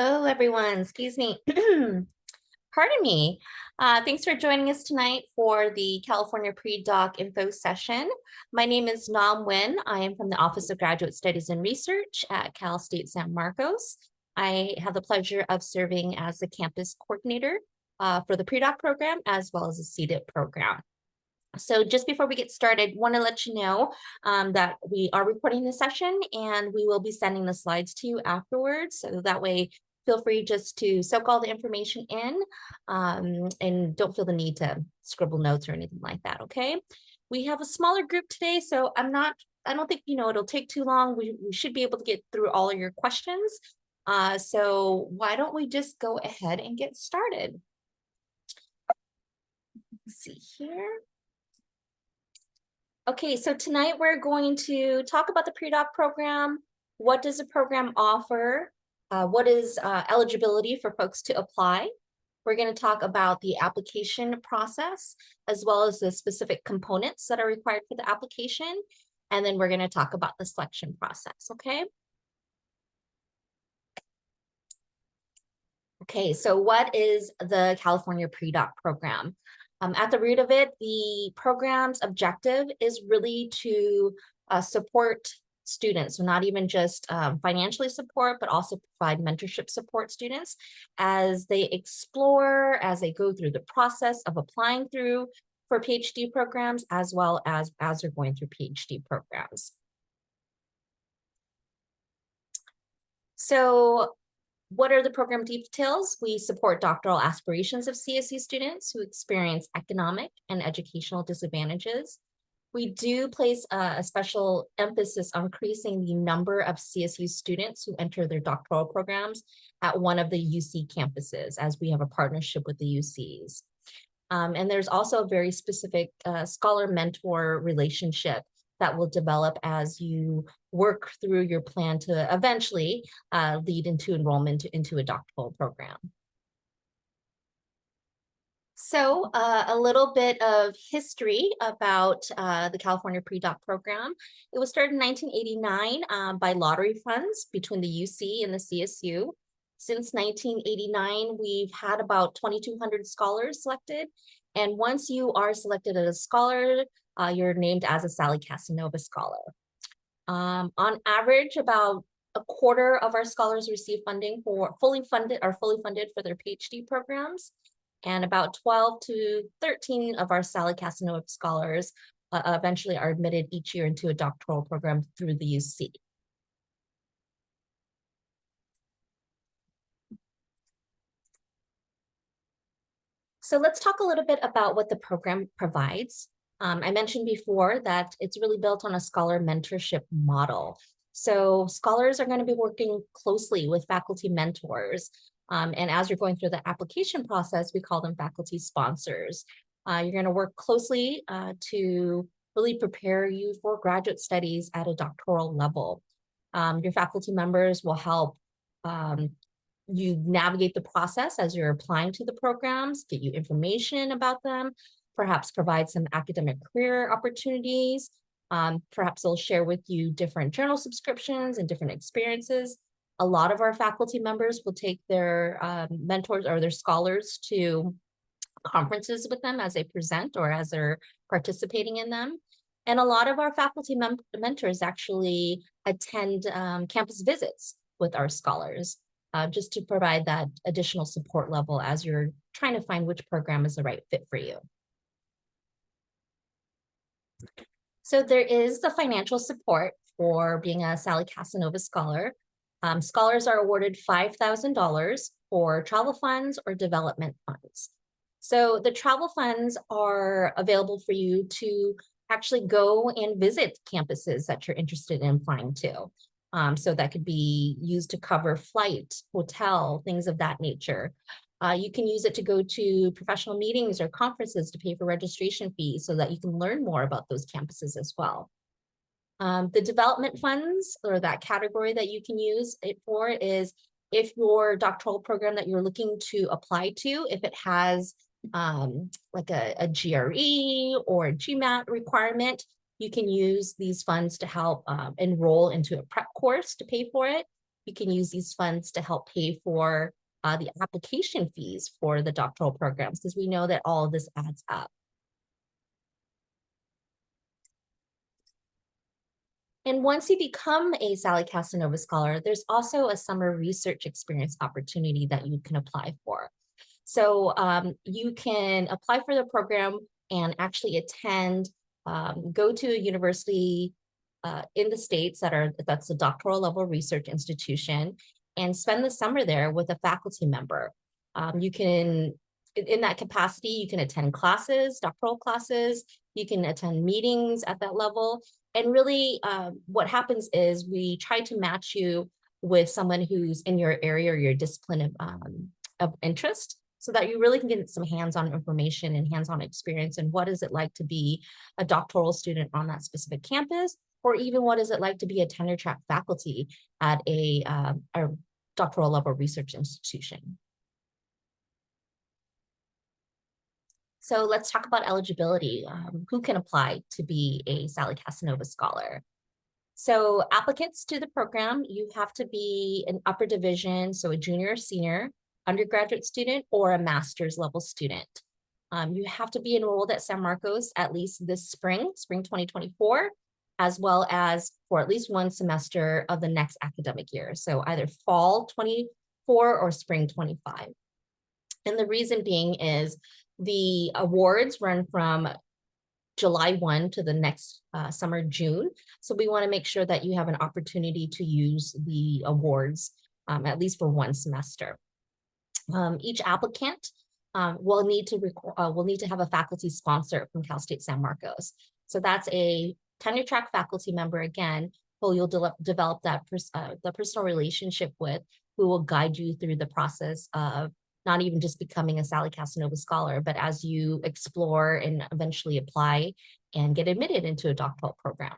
Hello, everyone. Excuse me. Pardon me. Thanks for joining us tonight for the California Pre-Doc Info session. My name is Nam Nguyen. I am from the Office of Graduate Studies and Research at Cal State San Marcos. I have the pleasure of serving as the campus coordinator for the Pre-Doc program as well as the CDIP program. So just before we get started, want to let you know that we are recording the session and we will be sending the slides to you afterwards. So that way, feel free just to soak all the information in and don't feel the need to scribble notes or anything like that, okay? We have a smaller group today, so I don't think, it'll take too long. We should be able to get through all of your questions. So why don't we just go ahead and get started? Let's see here. Okay, so tonight we're going to talk about the pre-doc program. What does the program offer? What is eligibility for folks to apply? We're going to talk about the application process, as well as the specific components that are required for the application. And then we're going to talk about the selection process, okay? Okay, so what is the California Pre-Doc program? At the root of it, the program's objective is really to support students, so not even just financially support, but also provide mentorship support students as they explore, as they go through the process of applying through for PhD programs, as well as they're going through PhD programs. So what are the program details? We support doctoral aspirations of CSU students who experience economic and educational disadvantages. We do place a special emphasis on increasing the number of CSU students who enter their doctoral programs at one of the UC campuses, as we have a partnership with the UCs. And there's also a very specific scholar-mentor relationship that will develop as you work through your plan to eventually lead into enrollment into a doctoral program. So a little bit of history about the California Pre-Doc program. It was started in 1989 by lottery funds between the UC and the CSU. Since 1989, we've had about 2,200 scholars selected. And once you are selected as a scholar, you're named as a Sally Casanova Scholar. On average, about a quarter of our scholars receive funding for fully funded for their PhD programs. And about 12 to 13 of our Sally Casanova scholars eventually are admitted each year into a doctoral program through the UC. So let's talk a little bit about what the program provides. I mentioned before that it's really built on a scholar mentorship model. So scholars are going to be working closely with faculty mentors. And as you're going through the application process, we call them faculty sponsors. You're going to work closely to really prepare you for graduate studies at a doctoral level. Your faculty members will help you navigate the process as you're applying to the programs, get you information about them, perhaps provide some academic career opportunities. Perhaps they'll share with you different journal subscriptions and different experiences. A lot of our faculty members will take their mentors or their scholars to conferences with them as they present or as they're participating in them. And a lot of our faculty mentors actually attend campus visits with our scholars. Just to provide that additional support level as you're trying to find which program is the right fit for you. So there is the financial support for being a Sally Casanova Scholar. Scholars are awarded $5,000 for travel funds or development funds. So the travel funds are available for you to actually go and visit campuses that you're interested in applying to. So that could be used to cover flight, hotel, things of that nature. You can use it to go to professional meetings or conferences to pay for registration fees so that you can learn more about those campuses as well. The development funds, or that category that you can use it for, is if your doctoral program that you're looking to apply to, if it has like a GRE or a GMAT requirement, you can use these funds to help enroll into a prep course to pay for it. you can use these funds to help pay for the application fees for the doctoral programs, because we know that all of this adds up. And once you become a Sally Casanova Scholar, there's also a summer research experience opportunity that you can apply for. So you can apply for the program and actually attend, go to a university in the States that's a doctoral level research institution, and spend the summer there with a faculty member. You can, in that capacity, you can attend classes, doctoral classes, you can attend meetings at that level. And really what happens is we try to match you with someone who's in your area or your discipline of interest, so that you really can get some hands-on information and hands-on experience. And what is it like to be a doctoral student on that specific campus? Or even what is it like to be a tenure track faculty at a doctoral level research institution? So let's talk about eligibility. Who can apply to be a Sally Casanova Scholar? So applicants to the program, you have to be an upper division, so a junior or senior, undergraduate student, or a master's level student. You have to be enrolled at San Marcos at least this spring 2024, as well as for at least one semester of the next academic year. So either fall 24 or spring 25. And the reason being is the awards run from July 1 to the next summer, June. So we want to make sure that you have an opportunity to use the awards at least for one semester. Each applicant will need to have a faculty sponsor from Cal State San Marcos. So that's a tenure track faculty member, again, who you'll develop that the personal relationship with, who will guide you through the process of not even just becoming a Sally Casanova Scholar, but as you explore and eventually apply and get admitted into a doctoral program.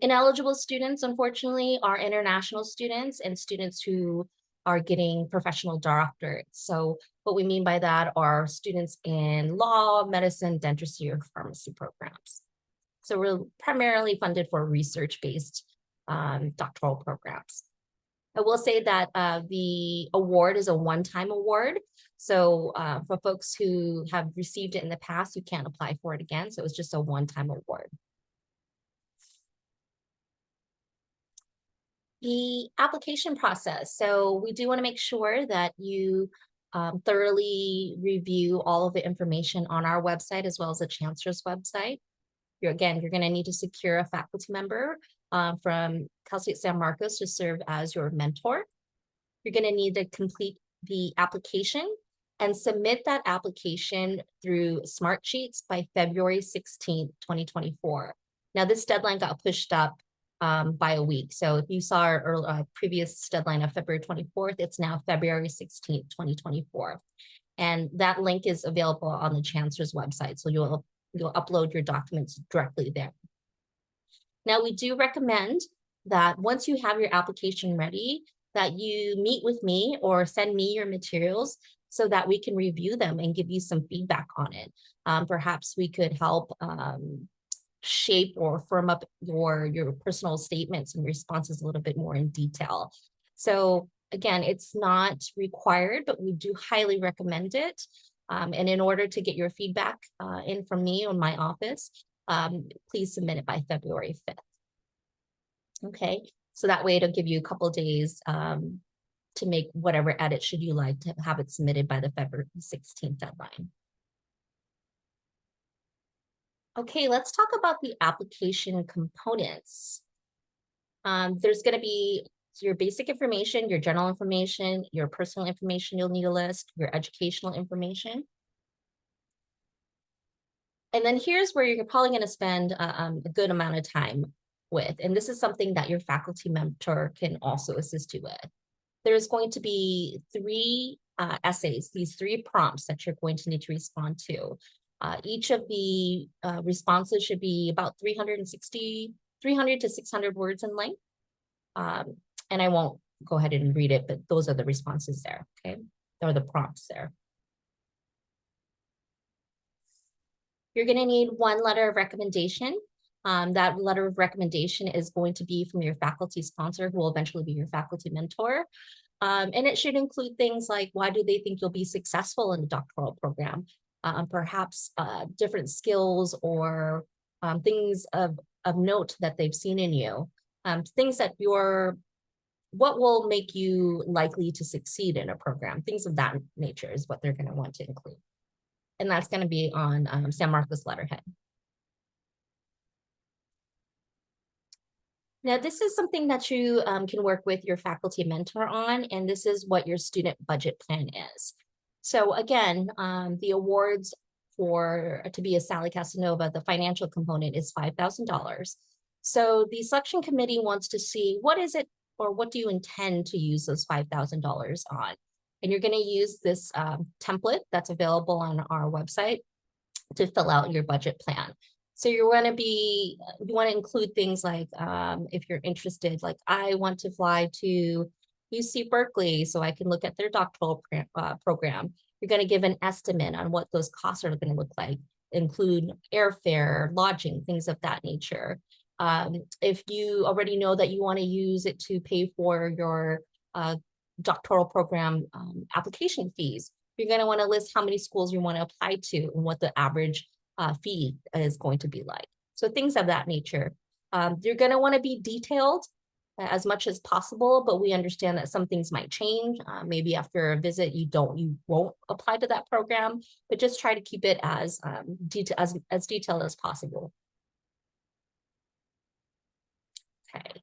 Ineligible students, unfortunately, are international students and students who are getting professional doctorates. So what we mean by that are students in law, medicine, dentistry, or pharmacy programs. So we're primarily funded for research-based doctoral programs. I will say that the award is a one-time award. So for folks who have received it in the past, you can't apply for it again. So it's just a one-time award. The application process. So we do want to make sure that you thoroughly review all of the information on our website as well as the Chancellor's website. You're going to need to secure a faculty member from Cal State San Marcos to serve as your mentor. You're going to need to complete the application and submit that application through Smartsheets by February 16th, 2024. Now, this deadline got pushed up by a week. So if you saw our previous deadline of February 24th, it's now February 16th, 2024. And that link is available on the Chancellor's website. So you'll upload your documents directly there. Now, we do recommend that once you have your application ready, that you meet with me or send me your materials so that we can review them and give you some feedback on it. Perhaps we could help shape or firm up your personal statements and responses a little bit more in detail. So again, it's not required, but we do highly recommend it. And in order to get your feedback in from me or my office, please submit it by February 5th. Okay, so that way it'll give you a couple of days to make whatever edits should you like to have it submitted by the February 16th deadline. Okay, let's talk about the application components. There's going to be your basic information, your general information, your personal information you'll need to list, your educational information. And then here's where you're probably going to spend a good amount of time with. And this is something that your faculty mentor can also assist you with. There's going to be 3 essays, these 3 prompts that you're going to need to respond to. Each of the responses should be about 300 to 600 words in length. And I won't go ahead and read it, but those are the responses there, okay? Or the prompts there. You're gonna need 1 letter of recommendation. That letter of recommendation is going to be from your faculty sponsor, who will eventually be your faculty mentor. And it should include things like, why do they think you'll be successful in the doctoral program? Perhaps different skills or things of note that they've seen in you. Things that what will make you likely to succeed in a program? Things of that nature is what they're going to want to include. And that's going to be on San Marcos letterhead. Now, this is something that you can work with your faculty mentor on, and this is what your student budget plan is. So again, the awards to be a Sally Casanova, the financial component is $5,000. So the selection committee wants to see what is it, or what do you intend to use those $5,000 on? And you're going to use this template that's available on our website to fill out your budget plan. So you want to include things like, if you're interested, like I want to fly to UC Berkeley so I can look at their doctoral program. You're going to give an estimate on what those costs are going to look like, include airfare, lodging, things of that nature. If you already know that you want to use it to pay for your doctoral program application fees, you're going to want to list how many schools you want to apply to and what the average fee is going to be like. So things of that nature. You're going to want to be detailed as much as possible, but we understand that some things might change. Maybe after a visit, you won't apply to that program, but just try to keep it as detailed as possible. Okay.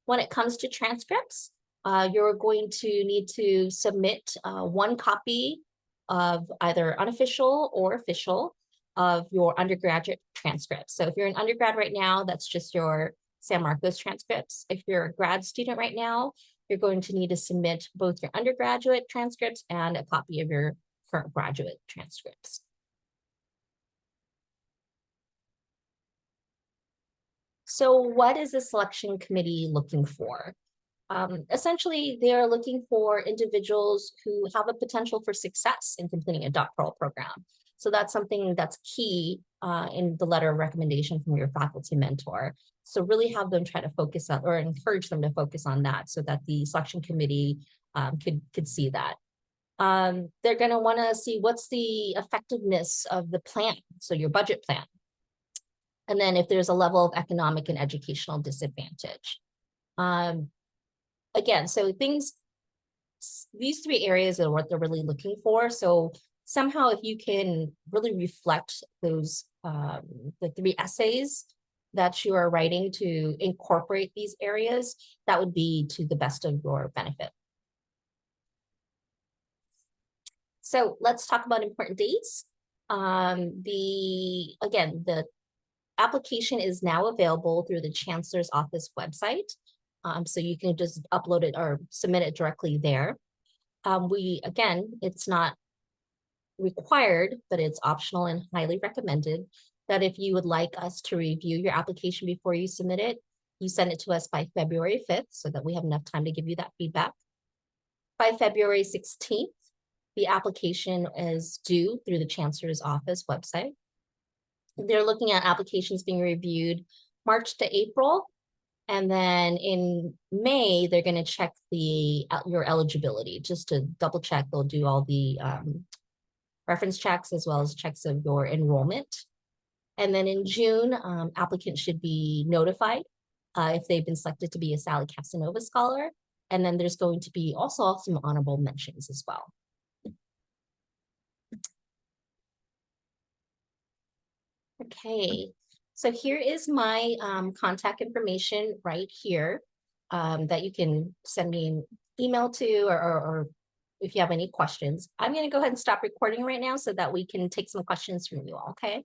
When it comes to transcripts, you're going to need to submit one copy of either unofficial or official of your undergraduate transcripts. So if you're an undergrad right now, that's just your San Marcos transcripts. If you're a grad student right now, you're going to need to submit both your undergraduate transcripts and a copy of your current graduate transcripts. So what is the selection committee looking for? Essentially, they're looking for individuals who have a potential for success in completing a doctoral program. So that's something that's key in the letter of recommendation from your faculty mentor. So really have them try to focus on, or encourage them to focus on that so that the selection committee could see that. They're going to want to see what's the effectiveness of the plan, so your budget plan. And then if there's a level of economic and educational disadvantage. Again, so these three areas are what they're really looking for. So somehow if you can really reflect those, the three essays that you are writing to incorporate these areas, that would be to the best of your benefit. So let's talk about important dates. Again, the application is now available through the Chancellor's Office website. So you can just upload it or submit it directly there. Again, it's not required, but it's optional and highly recommended that if you would like us to review your application before you submit it, you send it to us by February 5th so that we have enough time to give you that feedback. By February 16th, the application is due through the Chancellor's Office website. They're looking at applications being reviewed March to April. And then in May, they're going to check your eligibility just to double check. They'll do all the reference checks as well as checks of your enrollment. And then in June, applicants should be notified if they've been selected to be a Sally Casanova Scholar. And then there's going to be also some honorable mentions as well. Okay, so here is my contact information right here that you can send me an email to or if you have any questions. I'm going to go ahead and stop recording right now so that we can take some questions from you all, okay?